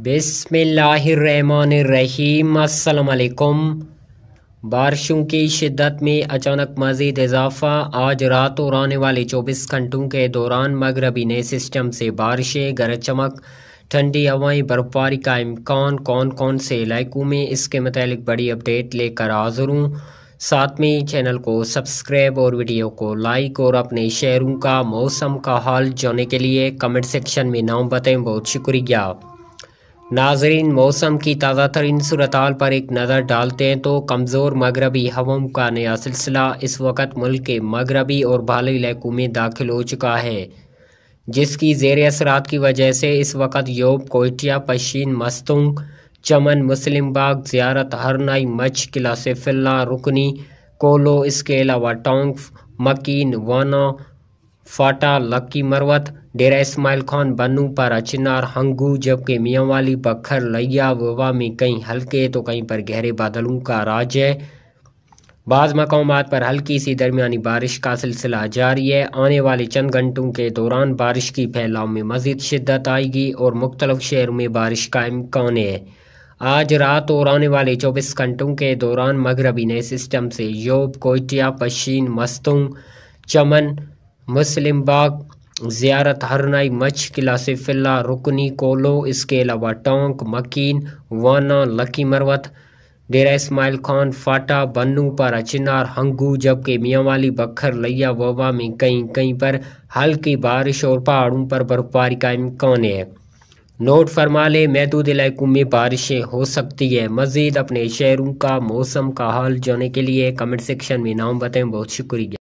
बिस्मिल्लाहिर्रहमानिर्रहीम। अस्सलाम वालेकुम। बारिशों की शिद्दत में अचानक मज़ीद इजाफा। आज रात और आने वाले 24 घंटों के दौरान मगरबी नए सिस्टम से बारिशें, गरज चमक, ठंडी हवाएं, बर्फबारी का इम्कान। कौन कौन से इलाकों में, इसके मुतालिक बड़ी अपडेट लेकर हाज़िर हूँ। साथ में चैनल को सब्सक्राइब और वीडियो को लाइक और अपने शहरों का मौसम का हाल जानने के लिए कमेंट सेक्शन में नाम बताएं। बहुत शुक्रिया। नाजरीन, मौसम की ताज़ा तरीन सूरत हाल पर एक नज़र डालते हैं तो कमज़ोर मगरबी हवाओं का नया सिलसिला इस वक्त मुल्क के मगरबी और भाली इलाकों में दाखिल हो चुका है, जिसकी ज़ेर असरात की वजह से इस वक्त योब, कोयटिया, पश्चिम मस्तूंग, चमन, मुस्लिम बाग, ज़ियारत, हरनाई, मच, किला सैफुल्लाह, रुकनी, कोलो, इसके अलावा टोंक, मकीन, वाना, फाटा, लक्की मरवत, डेरा इस्माइल खान, बन्नू, पारा, चिनार, हंगू, जबकि मियांवाली, बखर, लिया, ववा में कहीं हल्के तो कहीं पर गहरे बादलों का राज है। बाज़ मकामात पर हल्की सी दरमियानी बारिश का सिलसिला जारी है। आने वाले चंद घंटों के दौरान बारिश की फैलाव में मज़ीद शिद्दत आएगी और मुख्तलिफ शहरों में बारिश का इम्कान है। आज रात और आने वाले 24 घंटों के दौरान मगरबी नए सिस्टम से योब, कोयटिया, पश्चिम मस्तूंग, चमन, मुस्लिम बाग, ज़ियारत, हरनाई, मच, किला सैफुल्लाह, रुकनी, कोलो, इसके अलावा टोंक, मकीन, वाना, लकी मरवत, डेरा इस्माइल खान, फाटा, बन्नू, पारा, चिनार, हंगू, जबकि मियांवाली, बखर, लिया, ववा में कहीं कहीं पर हल्की बारिश और पहाड़ों पर बर्फबारी का इम्कान है। नोट फरमा ले, महदूद इलाकों में बारिशें हो सकती है। मज़ीद अपने शहरों का मौसम का हाल जानने के लिए कमेंट सेक्शन में नाम बताएं। बहुत शुक्रिया।